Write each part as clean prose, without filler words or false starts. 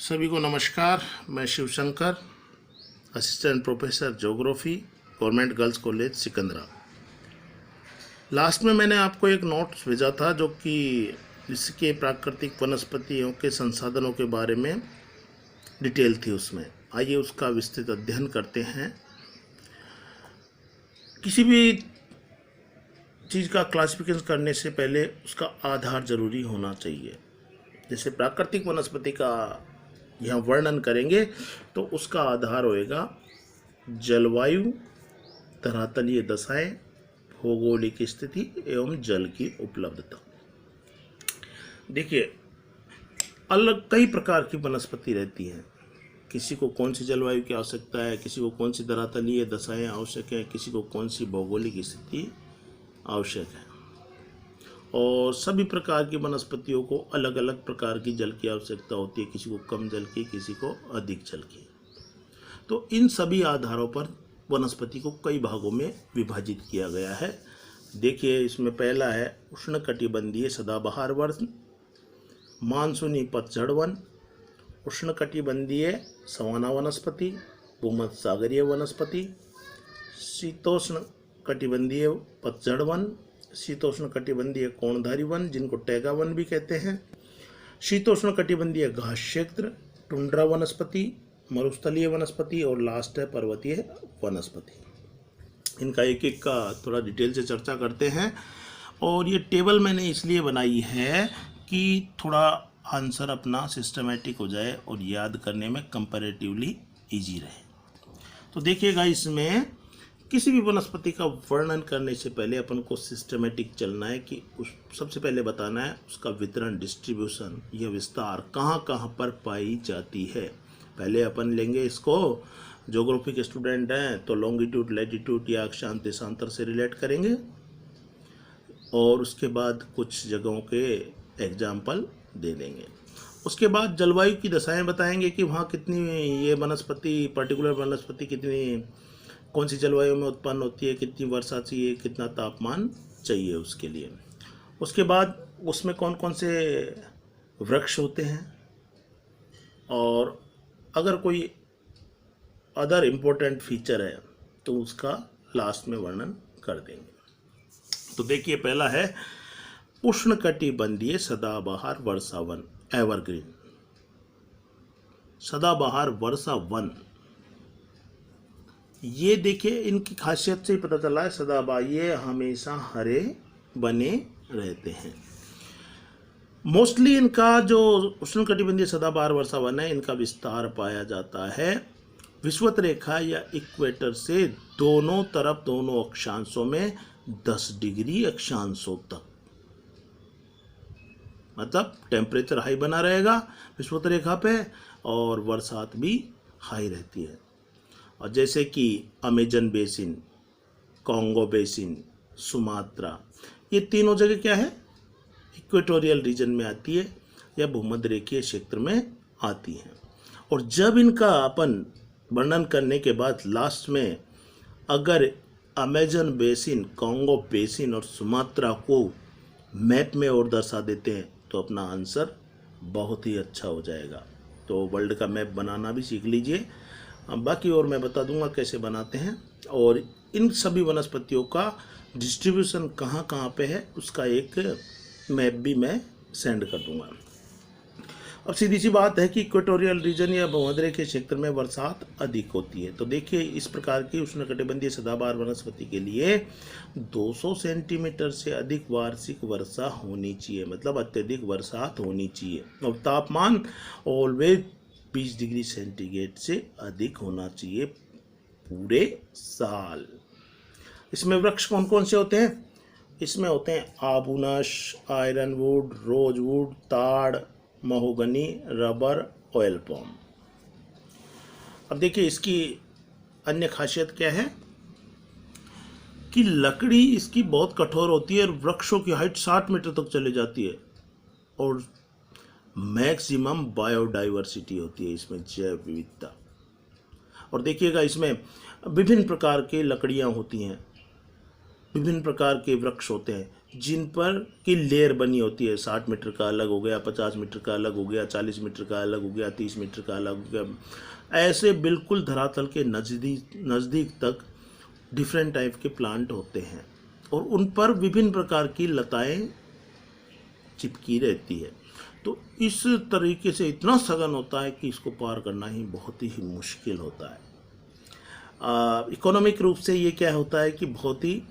सभी को नमस्कार। मैं Shivshankar, assistant professor geography, government girls college Sikandra. Last में मैंने आपको एक नोट्स भेजा था जो कि इसके प्राकृतिक वनस्पतियों के संसाधनों के बारे में डिटेल थी उसमें। आइए उसका विस्तृत अध्ययन करते हैं। किसी भी चीज़ का क्लासिफिकेशन करने से पहले उसका आधार जरूरी होना चाहिए। जैसे प्राकृतिक वनस्पति का यहाँ वर्णन करेंगे तो उसका आधार होएगा जलवायु, धरातलीय दशाएं, भौगोलिक स्थिति एवं जल की उपलब्धता। देखिए, अलग कई प्रकार की वनस्पति रहती हैं। किसी को कौन सी जलवायु की आवश्यकता है, किसी को कौन सी धरातलीय दशाएं आवश्यक है, किसी को कौन सी भौगोलिक स्थिति आवश्यक है। और सभी प्रकार की वनस्पतियों को अलग अलग प्रकार की जल की आवश्यकता होती है। किसी को कम जल की, किसी को अधिक जल की। तो इन सभी आधारों पर वनस्पति को कई भागों में विभाजित किया गया है। देखिए, इसमें पहला है उष्णकटिबंधीय सदाबहार वन, मानसूनी पतझड़ वन, उष्णकटिबंधीय सवाना वनस्पति, भूमध्यसागरीय वनस्पति, शीतोष्ण कटिबंधीय पतझड़ वन, शीतोष्ण कटिबंधीय कोणधारी वन जिनको टैगा वन भी कहते हैं, शीतोष्ण कटिबंधीय घास क्षेत्र, टुंड्रा वनस्पति, मरुस्थलीय वनस्पति और लास्ट है पर्वतीय वनस्पति। इनका एक एक का थोड़ा डिटेल से चर्चा करते हैं। और ये टेबल मैंने इसलिए बनाई है कि थोड़ा आंसर अपना सिस्टमेटिक हो जाए और याद करने में कंपैरेटिवली इजी रहे। तो देखिएगा, इसमें किसी भी वनस्पति का वर्णन करने से पहले अपन को सिस्टमेटिक चलना है कि सबसे पहले बताना है उसका वितरण, डिस्ट्रीब्यूशन, यह विस्तार कहाँ कहाँ पर पाई जाती है। पहले अपन लेंगे इसको, ज्योग्राफी के स्टूडेंट हैं तो लॉन्गिट्यूड, लैटिट्यूड या अक्षांश देशांतर से रिलेट करेंगे। और उसके बाद कुछ जगहों के एग्जाम्पल दे देंगे। उसके बाद जलवायु की दशाएं बताएंगे कि वहाँ कितनी ये वनस्पति, पर्टिकुलर वनस्पति कितनी, कौन सी जलवायु में उत्पन्न होती है, कितनी वर्षा चाहिए, कितना तापमान चाहिए उसके लिए। उसके बाद उसमें कौन कौन से वृक्ष होते हैं और अगर कोई अदर इम्पोर्टेंट फीचर है तो उसका लास्ट में वर्णन कर देंगे। तो देखिए, पहला है उष्णकटिबंधीय सदाबहार वर्षा वन, एवरग्रीन सदाबहार वर्षा वन। ये देखिए, इनकी खासियत से ही पता चला है सदाबहार ये हमेशा हरे बने रहते हैं। मोस्टली इनका जो उष्णकटिबंधीय सदाबहार वर्षा वन है, इनका विस्तार पाया जाता है विषुवत रेखा या इक्वेटर से दोनों तरफ, दोनों अक्षांशों में 10 डिग्री अक्षांशों तक। मतलब टेम्परेचर हाई बना रहेगा विषुवत रेखा पे और बरसात भी हाई रहती है। और जैसे कि Amazon basin, Congo basin, Sumatra, ये तीनों जगह क्या है, इक्वेटोरियल रीजन में आती है या भूमध्य रेखीय क्षेत्र में आती हैं। और जब इनका अपन वर्णन करने के बाद लास्ट में अगर अमेजन बेसिन, कॉन्गो बेसिन और सुमात्रा को मैप में और दर्शा देते हैं तो अपना आंसर बहुत ही अच्छा हो जाएगा। तो वर्ल्ड का मैप बनाना भी सीख लीजिए। बाकी और मैं बता दूंगा कैसे बनाते हैं। और इन सभी वनस्पतियों का डिस्ट्रीब्यूशन कहाँ कहाँ पे है उसका एक मैप भी मैं सेंड कर दूंगा। अब सीधी सी बात है कि इक्वेटोरियल रीजन या भूमध्य के क्षेत्र में बरसात अधिक होती है। तो देखिए, इस प्रकार की उष्णकटिबंधीय सदाबहार वनस्पति के लिए 200 सेंटीमीटर से अधिक वार्षिक वर्षा होनी चाहिए, मतलब अत्यधिक बरसात होनी चाहिए। और तापमान ऑलवेज 20 डिग्री सेंटीग्रेड से अधिक होना चाहिए पूरे साल। इसमें वृक्ष कौन कौन से होते हैं? इसमें होते हैं आबूनस, आयरनवुड, रोजवुड, ताड़, महोगनी, रबर, ऑयल पॉम। अब देखिए, इसकी अन्य खासियत क्या है कि लकड़ी इसकी बहुत कठोर होती है और वृक्षों की हाइट 60 मीटर तक चली जाती है और मैक्सिमम बायोडाइवर्सिटी होती है इसमें, जैव विविधता। और देखिएगा, इसमें विभिन्न प्रकार के लकड़ियाँ होती हैं, विभिन्न प्रकार के वृक्ष होते हैं। जिन पर की लेयर बनी होती है, 60 मीटर का अलग हो गया, 50 मीटर का अलग हो गया, 40 मीटर का अलग हो गया, 30 मीटर का अलग हो गया। ऐसे बिल्कुल धरातल के नज़दीक तक डिफरेंट टाइप के प्लांट होते हैं और उन पर विभिन्न प्रकार की लताएं चिपकी रहती है। तो इस तरीके से इतना सघन होता है कि इसको पार करना ही बहुत ही मुश्किल होता है। इकोनॉमिक रूप से ये क्या होता है कि बहुत ही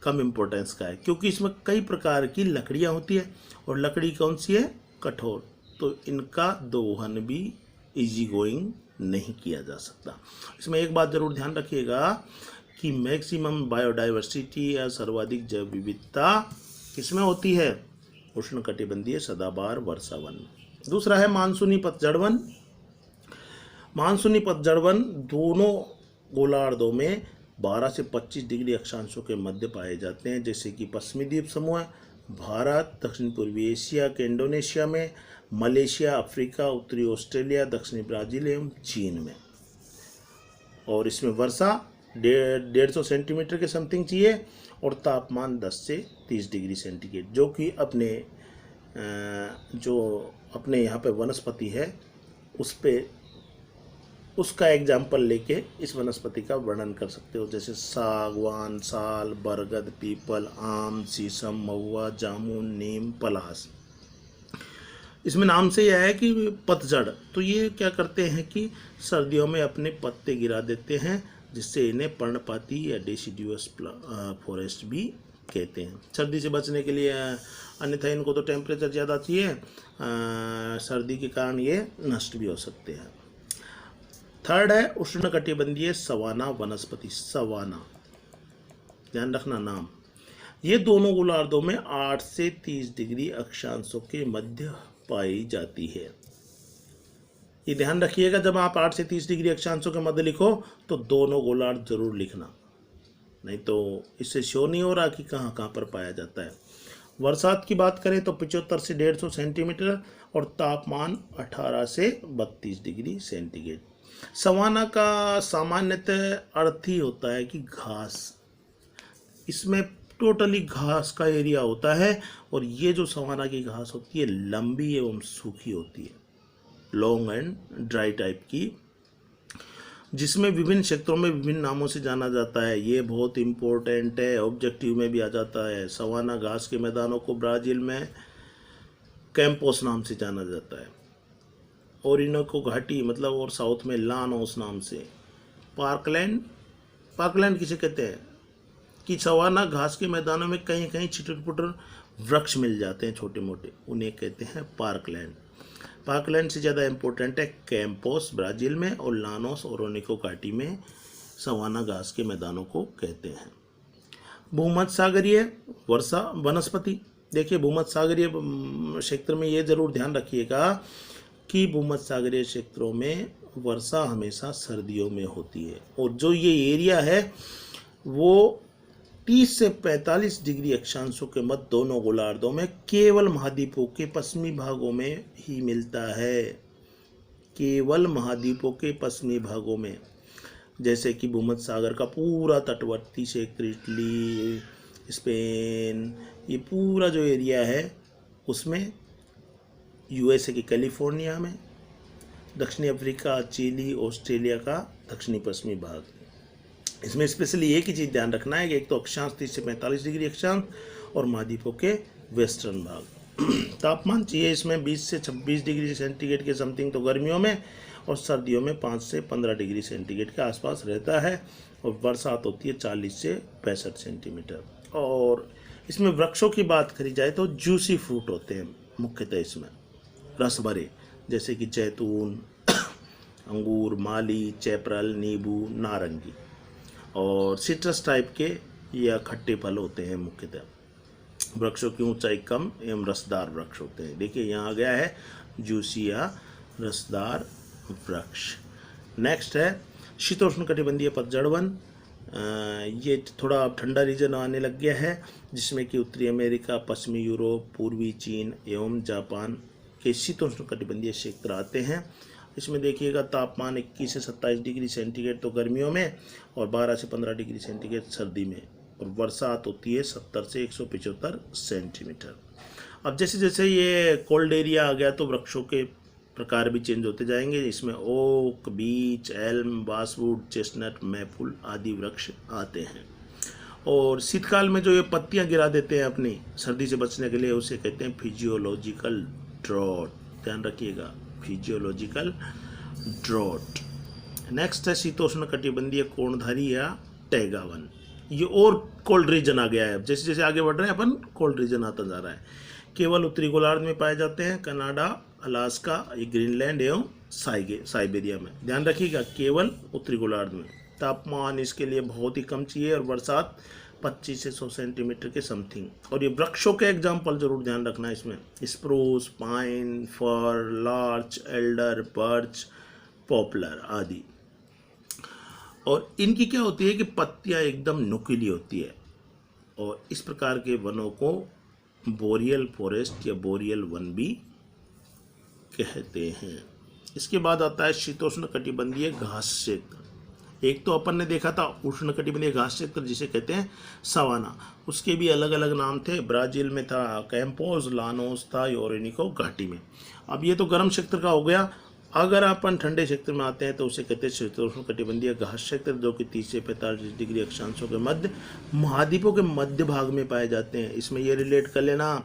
कम इम्पोर्टेंस का है, क्योंकि इसमें कई प्रकार की लकड़ियाँ होती है और लकड़ी कौन सी है, कठोर, तो इनका दोहन भी इजी गोइंग नहीं किया जा सकता। इसमें एक बात ज़रूर ध्यान रखिएगा कि मैक्सिमम बायोडाइवर्सिटी या सर्वाधिक जैव विविधता किसमें होती है, उष्णकटिबंधीय सदाबहार वर्षा वन। दूसरा है मानसूनी पतझड़ वन। मानसूनी पतझड़ वन दोनों गोलार्धों में 12 से 25 डिग्री अक्षांशों के मध्य पाए जाते हैं, जैसे कि पश्चिमी द्वीप समूह, भारत, दक्षिण पूर्वी एशिया के इंडोनेशिया में, मलेशिया, अफ्रीका, उत्तरी ऑस्ट्रेलिया, दक्षिणी ब्राज़ील एवं चीन में। और इसमें वर्षा 150 सेंटीमीटर के समथिंग चाहिए और तापमान 10 से 30 डिग्री सेंटीग्रेड, जो कि अपने यहाँ पे वनस्पति है उस पे उसका एग्जाम्पल लेके इस वनस्पति का वर्णन कर सकते हो, जैसे सागवान, साल, बरगद, पीपल, आम, शीशम, महुआ, जामुन, नीम, पलास। इसमें नाम से यह है कि पतझड़, तो ये क्या करते हैं कि सर्दियों में अपने पत्ते गिरा देते हैं, जिससे इन्हें पर्णपाती या डेसिडुअस फॉरेस्ट भी कहते हैं। सर्दी से बचने के लिए अन्यथा इनको तो टेम्परेचर ज़्यादा चाहिए, सर्दी के कारण ये नष्ट भी हो सकते हैं। थर्ड है उष्णकटिबंधीय सवाना वनस्पति। सवाना, ध्यान रखना नाम। ये दोनों गोलार्धों में 8 से 30 डिग्री अक्षांशों के मध्य पाई जाती है। ये ध्यान रखिएगा, जब आप 8 से 30 डिग्री अक्षांशों के मध्य लिखो तो दोनों गोलार्ध जरूर लिखना, नहीं तो इससे शो नहीं हो रहा कि कहाँ कहाँ पर पाया जाता है। बरसात की बात करें तो 75 से 150 सेंटीमीटर और तापमान 18 से 32 डिग्री सेंटीग्रेड। सवाना का सामान्यतः अर्थ ही होता है कि घास, इसमें टोटली घास का एरिया होता है और ये जो सवाना की घास होती है लंबी एवं सूखी होती है, लॉन्ग एंड ड्राई टाइप की, जिसमें विभिन्न क्षेत्रों में विभिन्न नामों से जाना जाता है। ये बहुत इम्पोर्टेंट है, ऑब्जेक्टिव में भी आ जाता है। सवाना घास के मैदानों को ब्राज़ील में कैंपोस नाम से जाना जाता है, ओरिनोको घाटी मतलब और साउथ में लानोस नाम से। पार्कलैंड किसे कहते हैं कि सवाना घास के मैदानों में कहीं कहीं छिटर-पुटर वृक्ष मिल जाते हैं छोटे मोटे, उन्हें कहते हैं पार्कलैंड। पार्कलैंड से ज़्यादा इम्पोर्टेंट है कैंपोस ब्राज़ील में और लानोस ओरिनोको घाटी में सवाना घास के मैदानों को कहते हैं। भूमध्यसागरीय वर्षा वनस्पति। देखिए भूमध्यसागरीय क्षेत्र में ये ज़रूर ध्यान रखिएगा कि भूमध्यसागरीय क्षेत्रों में वर्षा हमेशा सर्दियों में होती है और जो ये एरिया है वो 30 से 45 डिग्री अक्षांशों के मध्य दोनों गोलार्धों में केवल महाद्वीपों के पश्चिमी भागों में ही मिलता है, केवल महाद्वीपों के पश्चिमी भागों में, जैसे कि भूमध्य सागर का पूरा तटवर्ती क्षेत्र, इटली, स्पेन, ये पूरा जो एरिया है उसमें, यूएसए की कैलिफोर्निया में, दक्षिणी अफ्रीका, चिली, ऑस्ट्रेलिया का दक्षिणी पश्चिमी भाग। इसमें स्पेशली एक ही चीज़ ध्यान रखना है कि एक तो अक्षांश 30 से 45 डिग्री अक्षांश और महाद्वीपों के वेस्टर्न भाग। तापमान चाहिए इसमें 20 से 26 डिग्री सेंटीग्रेड के समथिंग तो गर्मियों में, और सर्दियों में 5 से 15 डिग्री सेंटीग्रेड के आसपास रहता है, और बरसात होती है 40 से 65 सेंटीमीटर। और इसमें वृक्षों की बात करी जाए तो जूसी फ्रूट होते हैं मुख्यतः इसमें, रस भरे, जैसे कि जैतून, अंगूर, माली, चैपरल, नींबू, नारंगी, और सिट्रस टाइप के या खट्टे फल होते हैं मुख्यतः। वृक्षों की ऊंचाई कम एवं रसदार वृक्ष होते हैं। देखिए यहाँ आ गया है जूसी या रसदार वृक्ष। नेक्स्ट है शीतोष्णकटिबंधीय पतझड़ वन। ये थोड़ा ठंडा रीजन आने लग गया है, जिसमें कि उत्तरी अमेरिका, पश्चिमी यूरोप, पूर्वी चीन एवं जापान के शीतोष्णकटिबंधीय क्षेत्र आते हैं। इसमें देखिएगा तापमान 21 से 27 डिग्री सेंटीग्रेड तो गर्मियों में और 12 से 15 डिग्री सेंटीग्रेड सर्दी में और बरसात होती है 70 से 175 सेंटीमीटर। अब जैसे जैसे ये कोल्ड एरिया आ गया तो वृक्षों के प्रकार भी चेंज होते जाएंगे। इसमें ओक, बीच, एल्म, बासवुड, चेस्टनट, मैपल आदि वृक्ष आते हैं। और शीतकाल में जो ये पत्तियां गिरा देते हैं अपनी सर्दी से बचने के लिए, उसे कहते हैं फिजियोलॉजिकल ड्रॉट। ध्यान रखिएगा, फिजियोलॉजिकल ड्रॉट। नेक्स्ट है शीतोष्ण कटिबंधीय कोणधारी या टैगा वन। ये और कोल्ड रीजन आ गया है। जैसे जैसे आगे बढ़ रहे हैं अपन कोल्ड रीजन आता जा रहा है। केवल उत्तरी गोलार्ध में पाए जाते हैं, कनाडा, अलास्का, ग्रीनलैंड एवं साइबेरिया में। ध्यान रखिएगा, केवल उत्तरी गोलार्ध में। तापमान इसके लिए बहुत ही कम चाहिए और बरसात 25 से 100 सेंटीमीटर के समथिंग। और ये वृक्षों के एग्जाम्पल जरूर ध्यान रखना है इसमें, स्प्रूस, पाइन, फर, लार्च, एल्डर, बर्च, पॉपुलर आदि। और इनकी क्या होती है कि पत्तियां एकदम नुकीली होती है। और इस प्रकार के वनों को बोरियल फॉरेस्ट या बोरियल वन भी कहते हैं। इसके बाद आता है शीतोष्ण कटिबंधीय घास क्षेत्र। एक तो अपन ने देखा था उष्ण कटिबंधीय घास क्षेत्र जिसे कहते हैं सवाना, उसके भी अलग अलग नाम थे। ब्राजील में था कैंपोज, लानोस था ओरेनिको घाटी में। अब ये तो गर्म क्षेत्र का हो गया। अगर अपन ठंडे क्षेत्र में आते हैं तो उसे कहते हैं शीतोष्ण कटिबंधीय घास क्षेत्र, जो कि 30 से 45 डिग्री अक्षांशों के मध्य महाद्वीपों के मध्य भाग में पाए जाते हैं। इसमें ये रिलेट कर लेना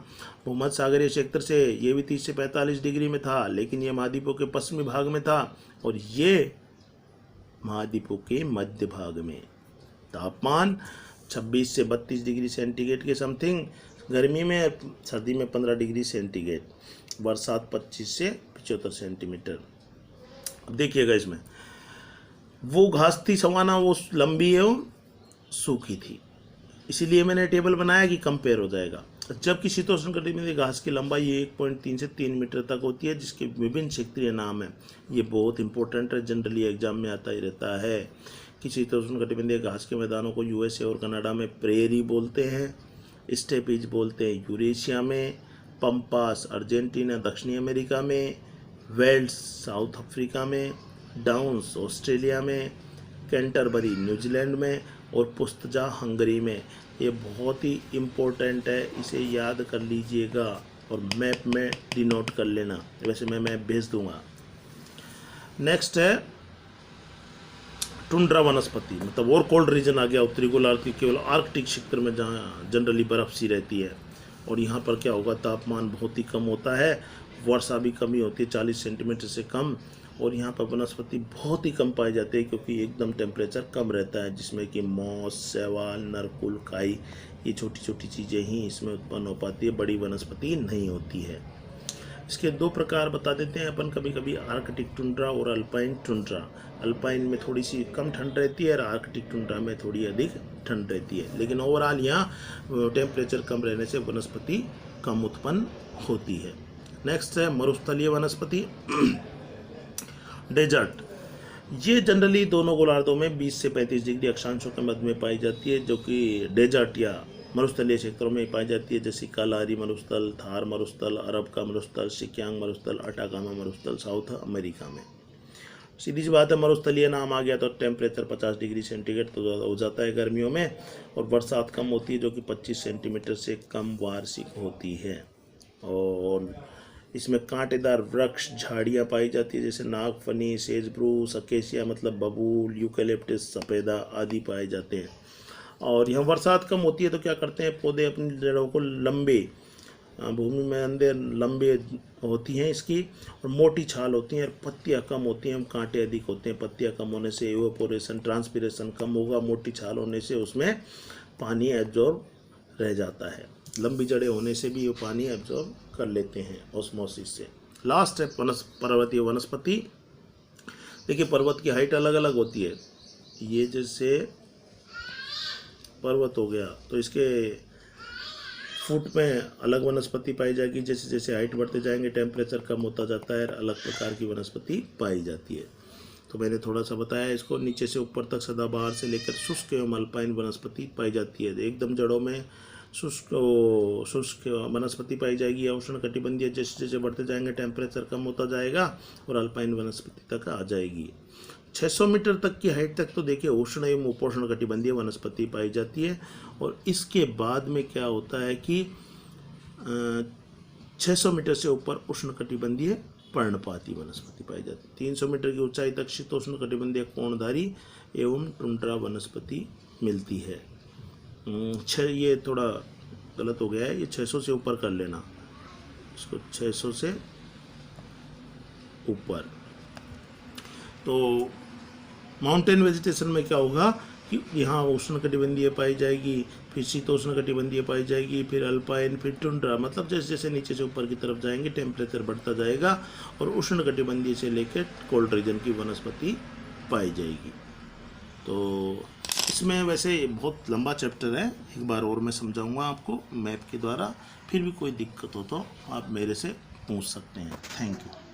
भूमध्य सागरीय क्षेत्र से, ये भी 30 से 45 डिग्री में था, लेकिन ये महाद्वीपों के पश्चिमी भाग में था और ये महाद्वीपों के मध्य भाग में। तापमान 26 से 32 डिग्री सेंटीग्रेड के समथिंग, गर्मी में, सर्दी में 15 डिग्री सेंटीग्रेड, बरसात 25 से 75 सेंटीमीटर। अब देखिएगा, इसमें वो घास थी सवाना, वो लंबी एवं सूखी थी, इसीलिए मैंने टेबल बनाया कि कंपेयर हो जाएगा। जबकि शीतोष्ण कटिबंधीय घास की लंबाई 1.3 से 3 मीटर तक होती है, जिसके विभिन्न क्षेत्रीय नाम हैं। ये बहुत इंपॉर्टेंट है, जनरली एग्जाम में आता ही रहता है कि शीतोष्ण कटिबंधीय घास के मैदानों को यूएसए और कनाडा में प्रेरी बोलते हैं, स्टेपीज बोलते हैं यूरेशिया में, पंपास अर्जेंटीना दक्षिणी अमेरिका में, वेल्ड्स साउथ अफ्रीका में, डाउन्स ऑस्ट्रेलिया में, कैंटरबरी न्यूजीलैंड में और पुस्तजा हंगरी में। ये बहुत ही इम्पोर्टेंट है, इसे याद कर लीजिएगा और मैप में डिनोट कर लेना। वैसे मैं मैप भेज दूंगा। नेक्स्ट है टुंड्रा वनस्पति, मतलब और कोल्ड रीजन आ गया। उत्तरी गोलार्ध के केवल आर्कटिक क्षेत्र में जहाँ जनरली बर्फ सी रहती है। और यहाँ पर क्या होगा, तापमान बहुत ही कम होता है, वर्षा भी कम ही होती है, 40 सेंटीमीटर से कम। और यहाँ पर वनस्पति बहुत ही कम पाई जाती है क्योंकि एकदम टेम्परेचर कम रहता है, जिसमें कि मॉस, शैवाल, नरकुल, काई, ये छोटी छोटी चीज़ें ही इसमें उत्पन्न हो पाती है, बड़ी वनस्पति नहीं होती है। इसके दो प्रकार बता देते हैं अपन कभी कभी, आर्कटिक टुंड्रा और अल्पाइन टुंड्रा। अल्पाइन में थोड़ी सी कम ठंड रहती है और आर्कटिक टुंड्रा में थोड़ी अधिक ठंड रहती है, लेकिन ओवरऑल यहाँ टेम्परेचर कम रहने से वनस्पति कम उत्पन्न होती है। नेक्स्ट है मरुस्थलीय वनस्पति, डेजर्ट। ये जनरली दोनों गोलार्धों में 20 से 35 डिग्री अक्षांशों के मध्य में पाई जाती है, जो कि डेजर्ट या मरुस्थलीय क्षेत्रों में पाई जाती है, जैसे कालारी मरुस्थल, थार मरुस्थल, अरब का मरुस्थल, सिक्यांग मरुस्थल, अटाकामा मरुस्थल साउथ अमेरिका में। सीधी सी बात है, मरुस्थलीय नाम आ गया तो टेम्परेचर 50 डिग्री सेंटीग्रेड तो हो जाता है गर्मियों में, और बरसात कम होती है जो कि 25 सेंटीमीटर से कम वार्षिक होती है। और इसमें कांटेदार वृक्ष झाड़ियाँ पाई जाती है, जैसे नागफनी, सेजब्रूस, अकेसिया मतलब बबूल, यूकेलिप्टस, सफ़ेदा आदि पाए जाते हैं। और यहाँ बरसात कम होती है तो क्या करते हैं, पौधे अपनी जड़ों को लंबे भूमि में अंदर लंबे होती हैं इसकी, और मोटी छाल होती हैं और पत्तियाँ कम होती हैं, कांटे अधिक होते हैं। पत्तियाँ कम होने से एवापोरेशन, ट्रांसपिरेशन कम होगा, मोटी छाल होने से उसमें पानी एब्जॉर्ब रह जाता है, लंबी जड़ें होने से भी ये पानी एब्जॉर्ब कर लेते हैं ऑस्मोसिस से। लास्ट है पर्वतीय वनस्पति। देखिए, पर्वत की हाइट अलग अलग होती है। ये जैसे पर्वत हो गया तो इसके फुट में अलग वनस्पति पाई जाएगी, जैसे जैसे हाइट बढ़ते जाएंगे टेम्परेचर कम होता जाता है, अलग प्रकार की वनस्पति पाई जाती है। तो मैंने थोड़ा सा बताया इसको, नीचे से ऊपर तक सदाबहार से लेकर शुष्क एवं अल्पाइन वनस्पति पाई जाती है। एकदम जड़ों में शुष्क वनस्पति पाई जाएगी या उष्ण कटिबंधीय, जैसे जैसे बढ़ते जाएंगे टेम्परेचर कम होता जाएगा और अल्पाइन वनस्पति तक आ जाएगी। 600 मीटर तक की हाइट तक तो देखिए उष्ण एवं उपोष्ण कटिबंधीय वनस्पति पाई जाती है। और इसके बाद में क्या होता है कि 600 मीटर से ऊपर उष्ण कटिबंधीय पर्णपाती वनस्पति पाई जाती है। 300 मीटर की ऊंचाई तक शीतोष्ण कटिबंधीय कोणधारी एवं टुंड्रा वनस्पति मिलती है। ये थोड़ा गलत हो गया है, ये 600 से ऊपर कर लेना इसको, 600 से ऊपर। तो माउंटेन वेजिटेशन में क्या होगा कि यहाँ उष्ण कटिबंधीय पाई जाएगी, फिर शीतोष्ण कटिबंधीय पाई जाएगी, फिर अल्पाइन, फिर टुंड्रा। मतलब जैसे जैसे नीचे से ऊपर की तरफ जाएंगे टेम्परेचर बढ़ता जाएगा और उष्ण कटिबंधीय से लेकर कोल्ड रीजन की वनस्पति पाई जाएगी। तो इसमें वैसे बहुत लंबा चैप्टर है, एक बार और मैं समझाऊंगा आपको मैप के द्वारा। फिर भी कोई दिक्कत हो तो आप मेरे से पूछ सकते हैं। Thank you.